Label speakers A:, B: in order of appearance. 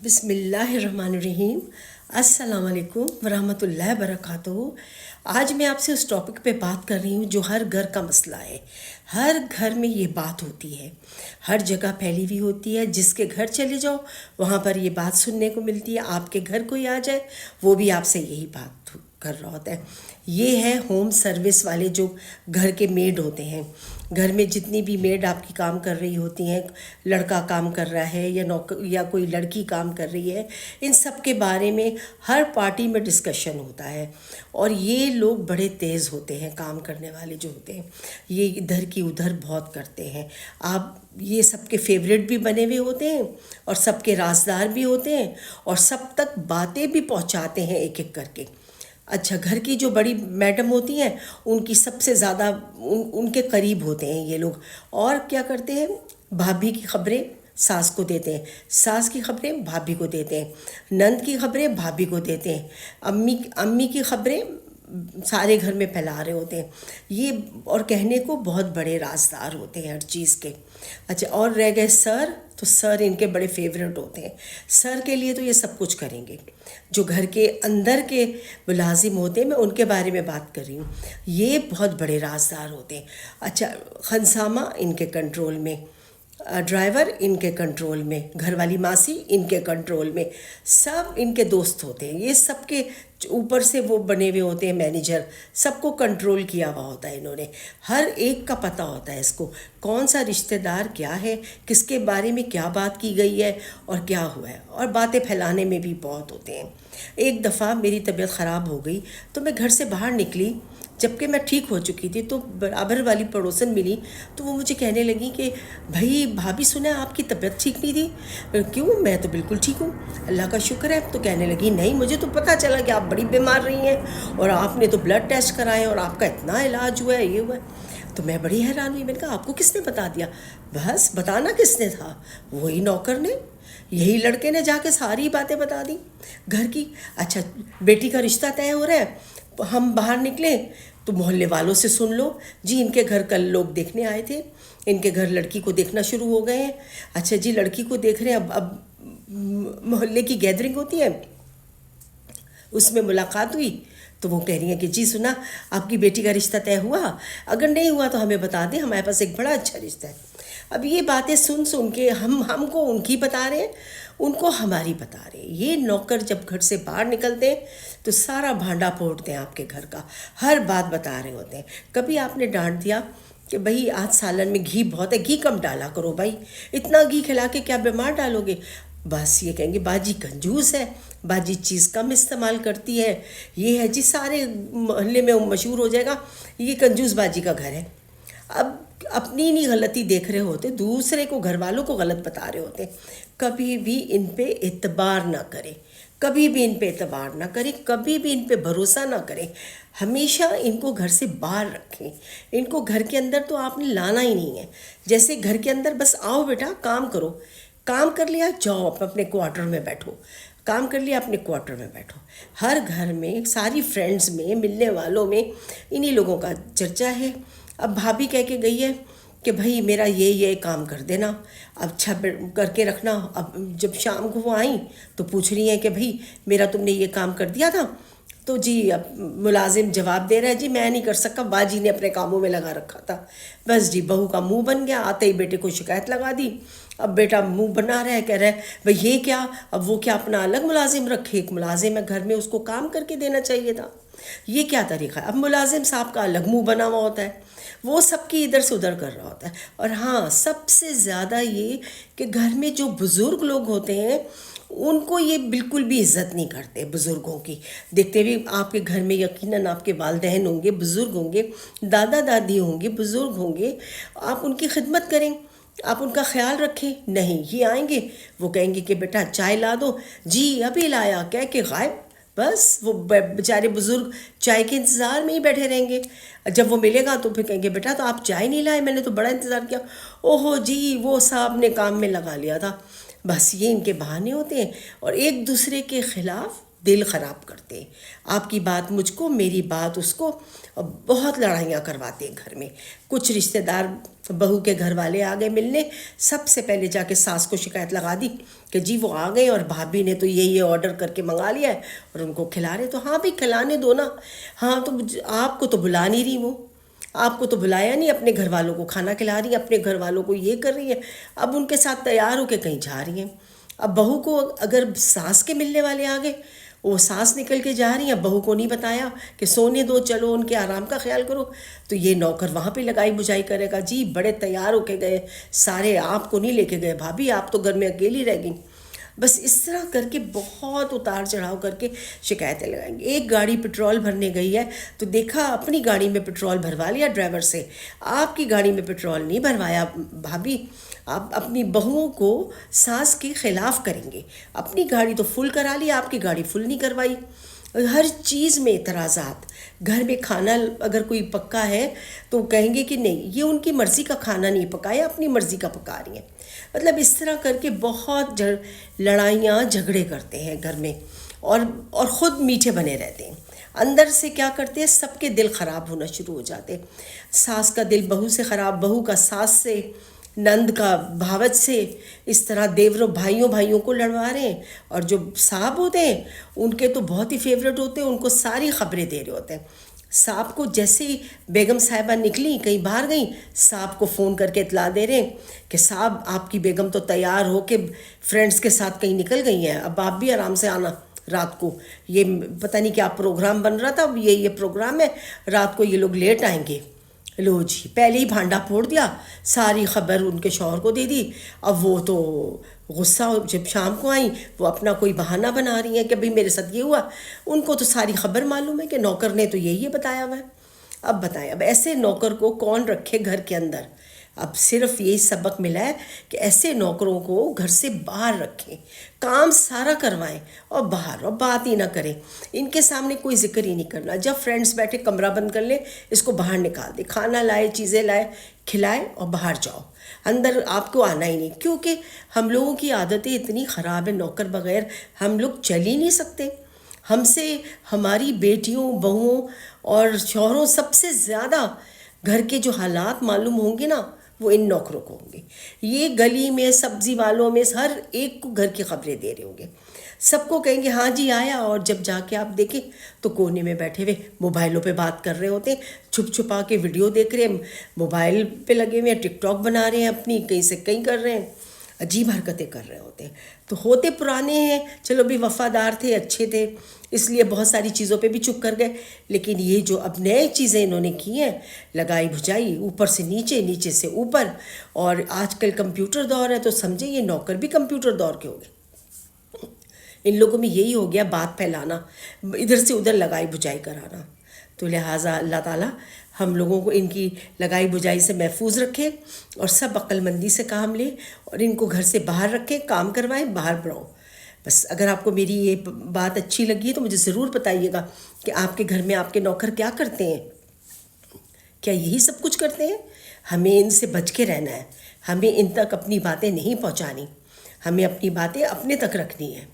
A: بسم اللہ الرحمن الرحیم۔ السلام علیکم ورحمۃ اللہ وبرکاتہ۔ آج میں آپ سے اس ٹاپک پہ بات کر رہی ہوں جو ہر گھر کا مسئلہ ہے۔ ہر گھر میں یہ بات ہوتی ہے، ہر جگہ پھیلی ہوئی ہوتی ہے۔ جس کے گھر چلے جاؤ وہاں پر یہ بات سننے کو ملتی ہے۔ آپ کے گھر کوئی آ جائے وہ بھی آپ سے یہی بات کر رہا ہوتا ہے۔ یہ ہے ہوم سروس والے جو گھر کے میڈ ہوتے ہیں۔ گھر میں جتنی بھی میڈ آپ کی کام کر رہی ہوتی ہیں، لڑکا کام کر رہا ہے یا کوئی لڑکی کام کر رہی ہے، ان سب کے بارے میں ہر پارٹی میں ڈسکشن ہوتا ہے۔ اور یہ لوگ بڑے تیز ہوتے ہیں، کام کرنے والے جو ہوتے ہیں یہ ادھر کی ادھر بہت کرتے ہیں۔ آپ یہ سب کے فیوریٹ بھی بنے ہوئے ہوتے ہیں اور سب کے رازدار بھی ہوتے ہیں اور سب تک باتیں بھی پہنچاتے ہیں ایک ایک کر کے۔ اچھا، گھر کی جو بڑی میڈم ہوتی ہیں ان کی سب سے زیادہ ان کے قریب ہوتے ہیں یہ لوگ، اور کیا کرتے ہیں، بھابھی کی خبریں ساس کو دیتے ہیں، ساس کی خبریں بھابھی کو دیتے ہیں، نند کی خبریں بھابھی کو دیتے ہیں، امی کی خبریں سارے گھر میں پھیلا رہے ہوتے ہیں یہ، اور کہنے کو بہت بڑے رازدار ہوتے ہیں ہر چیز کے۔ اچھا، اور رہ گئے سر، تو سر ان کے بڑے فیوریٹ ہوتے ہیں۔ سر کے لیے تو یہ سب کچھ کریں گے۔ جو گھر کے اندر کے ملازم ہوتے ہیں میں ان کے بارے میں بات کر رہی ہوں، یہ بہت بڑے رازدار ہوتے ہیں۔ اچھا، خنسامہ ان کے کنٹرول میں، ڈرائیور ان کے کنٹرول میں، گھر والی ماسی ان کے کنٹرول میں، سب ان کے دوست ہوتے ہیں۔ یہ سب کے اوپر سے وہ بنے ہوئے ہوتے ہیں مینیجر، سب کو کنٹرول کیا ہوا ہوتا ہے انہوں نے۔ ہر ایک کا پتہ ہوتا ہے اس کو، کون سا رشتہ دار کیا ہے، کس کے بارے میں کیا بات کی گئی ہے اور کیا ہوا ہے، اور باتیں پھیلانے میں بھی بہت ہوتے ہیں۔ ایک دفعہ میری طبیعت خراب ہو گئی تو میں گھر سے باہر نکلی، جبکہ میں ٹھیک ہو چکی تھی، تو برابر والی پڑوسن ملی تو وہ مجھے کہنے لگی کہ بھائی بھابھی سنا آپ کی طبیعت ٹھیک نہیں تھی؟ کیوں؟ میں تو بالکل ٹھیک ہوں، اللہ کا شکر ہے۔ تو کہنے لگی نہیں، مجھے تو پتہ چلا کہ آپ بڑی بیمار رہی ہیں اور آپ نے تو بلڈ ٹیسٹ کرائے اور آپ کا اتنا علاج ہوا ہے، یہ ہوا ہے۔ تو میں بڑی حیران ہوئی، میں نے کہا آپ کو کس نے بتا دیا؟ بس بتانا کس نے تھا؟ وہی نوکر نے، یہی لڑکے نے جا کے ساری باتیں بتا دی گھر کی۔ اچھا، بیٹی کا رشتہ طے ہو رہا ہے، ہم باہر نکلے تو محلے والوں سے سن لو، جی ان کے گھر کل لوگ دیکھنے آئے تھے، ان کے گھر لڑکی کو دیکھنا شروع ہو گئے ہیں۔ اچھا جی، لڑکی کو دیکھ رہے ہیں، اب محلے کی گیدرنگ ہوتی ہے، اس میں ملاقات ہوئی تو وہ کہہ رہی ہیں کہ جی سنا آپ کی بیٹی کا رشتہ طے ہوا، اگر نہیں ہوا تو ہمیں بتا دیں، ہمارے پاس ایک بڑا اچھا رشتہ ہے۔ اب یہ باتیں سن کے ہم کو ان کی بتا رہے ہیں، ان کو ہماری بتا رہے ہیں۔ یہ نوکر جب گھر سے باہر نکلتے ہیں تو سارا بھانڈا پھوڑتے ہیں آپ کے گھر کا، ہر بات بتا رہے ہوتے ہیں۔ کبھی آپ نے ڈانٹ دیا کہ بھائی آج سالن میں گھی بہت ہے، گھی کم ڈالا کرو بھائی، اتنا گھی کھلا کے کیا بیمار ڈالو گے؟ بس یہ کہیں گے باجی کنجوس ہے، باجی چیز کم استعمال کرتی ہے، یہ ہے جی، سارے محلے میں مشہور ہو جائے گا یہ کنجوس باجی کا گھر ہے۔ اب اپنی نہیں غلطی دیکھ رہے ہوتے، دوسرے کو، گھر والوں کو غلط بتا رہے ہوتے۔ کبھی بھی ان پہ اعتبار نہ کریں، کبھی بھی ان پہ اعتبار نہ کریں، کبھی بھی ان پہ بھروسہ نہ کریں۔ ہمیشہ ان کو گھر سے باہر رکھیں، ان کو گھر کے اندر تو آپ نے لانا ہی نہیں ہے۔ جیسے گھر کے اندر بس آؤ بیٹا کام کرو، کام کر لیا جاؤ اپنے کوارٹر میں بیٹھو، کام کر لیا اپنے کوارٹر میں بیٹھو۔ ہر گھر میں، ساری فرینڈز میں، ملنے والوں میں انہی لوگوں کا چرچا ہے۔ اب بھابھی کہہ کے گئی ہے کہ بھائی میرا یہ کام کر دینا، اب اچھا کر کے رکھنا۔ اب جب شام کو وہ آئیں تو پوچھ رہی ہیں کہ بھائی میرا تم نے یہ کام کر دیا تھا؟ تو جی اب ملازم جواب دے رہا ہے جی میں نہیں کر سکا، باجی نے اپنے کاموں میں لگا رکھا تھا۔ بس جی بہو کا منہ بن گیا، آتے ہی بیٹے کو شکایت لگا دی۔ اب بیٹا منہ بنا رہا ہے، کہہ رہا ہے بھئی یہ کیا، اب وہ کیا اپنا الگ ملازم رکھے؟ ایک ملازم ہے گھر میں، اس کو کام کر کے دینا چاہیے تھا۔ یہ کیا طریقہ ہے؟ اب ملازم صاحب کا الگ منہ بنا ہوا ہوتا ہے، وہ سب کی ادھر سے ادھر کر رہا ہوتا ہے۔ اور ہاں، سب سے زیادہ یہ کہ گھر میں جو بزرگ لوگ ہوتے ہیں ان کو یہ بالکل بھی عزت نہیں کرتے بزرگوں کی۔ دیکھتے بھی آپ کے گھر میں یقیناً آپ کے والدین ہوں گے، بزرگ ہوں گے، دادا دادی ہوں گے، بزرگ ہوں گے، آپ ان کی خدمت کریں، آپ ان کا خیال رکھیں۔ نہیں، یہ آئیں گے وہ کہیں گے کہ بیٹا چائے لا دو، جی ابھی لایا، کہہ کے غائب۔ بس وہ بیچارے بزرگ چائے کے انتظار میں ہی بیٹھے رہیں گے۔ جب وہ ملے گا تو پھر کہیں گے بیٹا تو آپ چائے نہیں لائے، میں نے تو بڑا انتظار کیا، اوہو جی وہ صاحب نے کام میں لگا لیا تھا۔ بس یہ ان کے بہانے ہوتے ہیں اور ایک دوسرے کے خلاف دل خراب کرتے ہیں. آپ کی بات مجھ کو، میری بات اس کو، بہت لڑائیاں کرواتے ہیں گھر میں. کچھ رشتہ دار بہو کے گھر والے آ گئے ملنے، سب سے پہلے جا کے ساس کو شکایت لگا دی کہ جی وہ آ گئے اور بھابھی نے تو یہ آرڈر کر کے منگا لیا ہے اور ان کو کھلا رہے. تو ہاں بھی کھلانے دو نا. ہاں تو آپ کو تو بلا نہیں رہی، وہ آپ کو تو بلایا نہیں، اپنے گھر والوں کو کھانا کھلا رہی ہیں، اپنے گھر والوں کو یہ کر رہی ہیں. اب ان کے ساتھ تیار ہو کے کہیں جا رہی ہیں. اب بہو کو اگر ساس کے ملنے والے آ گئے، وہ ساس نکل کے جا رہی ہیں، بہو کو نہیں بتایا کہ سونے دو، چلو ان کے آرام کا خیال کرو، تو یہ نوکر وہاں پہ لگائی بجائی کرے گا. جی بڑے تیار ہو کے گئے سارے، آپ کو نہیں لے کے گئے بھابھی، آپ تو گھر میں اکیلی رہ گئیں. بس اس طرح کر کے بہت اتار چڑھاؤ کر کے شکایتیں لگائیں گے. ایک گاڑی پٹرول بھرنے گئی ہے تو دیکھا اپنی گاڑی میں پٹرول بھروا لیا ڈرائیور سے، آپ کی گاڑی میں پٹرول نہیں بھروایا بھابھی. آپ اپنی بہوؤں کو ساس کے خلاف کریں گے. اپنی گاڑی تو فل کرا لی، آپ کی گاڑی فل نہیں کروائی. ہر چیز میں اعتراضات. گھر میں کھانا اگر کوئی پکا ہے تو کہیں گے کہ نہیں یہ ان کی مرضی کا کھانا نہیں پکایا، اپنی مرضی کا پکا رہی ہیں. مطلب اس طرح کر کے بہت لڑائیاں جھگڑے کرتے ہیں گھر میں، اور خود میٹھے بنے رہتے ہیں. اندر سے کیا کرتے ہیں، سب کے دل خراب ہونا شروع ہو جاتے. ساس کا دل بہو سے خراب، بہو کا ساس سے، نند کا بھاوت سے، اس طرح دیوروں بھائیوں کو لڑوا رہے ہیں. اور جو صاحب ہوتے ہیں ان کے تو بہت ہی فیوریٹ ہوتے ہیں، ان کو ساری خبریں دے رہے ہوتے ہیں. صاحب کو جیسے ہی بیگم صاحبہ نکلی کہیں باہر گئیں، صاحب کو فون کر کے اطلاع دے رہے ہیں کہ صاحب آپ کی بیگم تو تیار ہو کے فرینڈس کے ساتھ کہیں نکل گئی ہیں، اب آپ بھی آرام سے آنا. رات کو یہ پتہ نہیں کیا پروگرام بن رہا تھا، یہ پروگرام ہے، رات کو یہ لوگ لیٹ آئیں گے. لو جی پہلے ہی بھانڈا پھوڑ دیا، ساری خبر ان کے شوہر کو دے دی. اب وہ تو غصہ جب شام کو آئیں وہ اپنا کوئی بہانہ بنا رہی ہیں کہ بھئی میرے ساتھ یہ ہوا. ان کو تو ساری خبر معلوم ہے کہ نوکر نے تو یہی بتایا ہوا ہے. اب بتائیں، اب ایسے نوکر کو کون رکھے گھر کے اندر؟ اب صرف یہی سبق ملا ہے کہ ایسے نوکروں کو گھر سے باہر رکھیں، کام سارا کروائیں اور باہر، اور بات ہی نہ کریں. ان کے سامنے کوئی ذکر ہی نہیں کرنا. جب فرینڈس بیٹھے کمرہ بند کر لیں، اس کو باہر نکال دیں، کھانا لائے، چیزیں لائے، کھلائے اور باہر جاؤ. اندر آپ کو آنا ہی نہیں، کیونکہ ہم لوگوں کی عادتیں اتنی خراب ہیں، نوکر بغیر ہم لوگ چل ہی نہیں سکتے. ہم سے ہماری بیٹیوں، بہوؤں اور شوہروں سب سے زیادہ گھر کے جو حالات معلوم ہوں گے نا، وہ ان نوکروں کو ہوں گے. یہ گلی میں سبزی والوں میں ہر ایک کو گھر کی خبریں دے رہے ہوں گے. سب کو کہیں گے ہاں جی آیا، اور جب جا کے آپ دیکھیں تو کونے میں بیٹھے ہوئے موبائلوں پہ بات کر رہے ہوتے ہیں، چھپ چھپا کے ویڈیو دیکھ رہے ہیں، موبائل پہ لگے ہوئے ہیں، ٹک ٹاک بنا رہے ہیں، اپنی کہیں سے کہیں کر رہے ہیں، عجیب حرکتیں کر رہے ہوتے ہیں. تو ہوتے پرانے ہیں، چلو بھی وفادار تھے، اچھے تھے، اس لیے بہت ساری چیزوں پہ بھی چپ کر گئے. لیکن یہ جو اب نئے چیزیں انہوں نے کی ہیں، لگائی بھجائی، اوپر سے نیچے، نیچے سے اوپر، اور آج کل کمپیوٹر دور ہے تو سمجھے یہ نوکر بھی کمپیوٹر دور کے ہو گئے. ان لوگوں میں یہی ہو گیا، بات پھیلانا، ادھر سے ادھر لگائی بجائی کرانا. تو لہٰذا اللہ تعالیٰ ہم لوگوں کو ان کی لگائی بجائی سے محفوظ رکھے اور سب عقل مندی سے کام لیں اور ان کو گھر سے باہر رکھیں، کام کروائیں، باہر بڑھاؤ. بس اگر آپ کو میری یہ بات اچھی لگی ہے تو مجھے ضرور بتائیے گا کہ آپ کے گھر میں آپ کے نوکر کیا کرتے ہیں؟ کیا یہی سب کچھ کرتے ہیں؟ ہمیں ان سے بچ کے رہنا ہے. ہمیں ان تک اپنی باتیں نہیں پہنچانی، ہمیں اپنی باتیں اپنے تک رکھنی ہیں.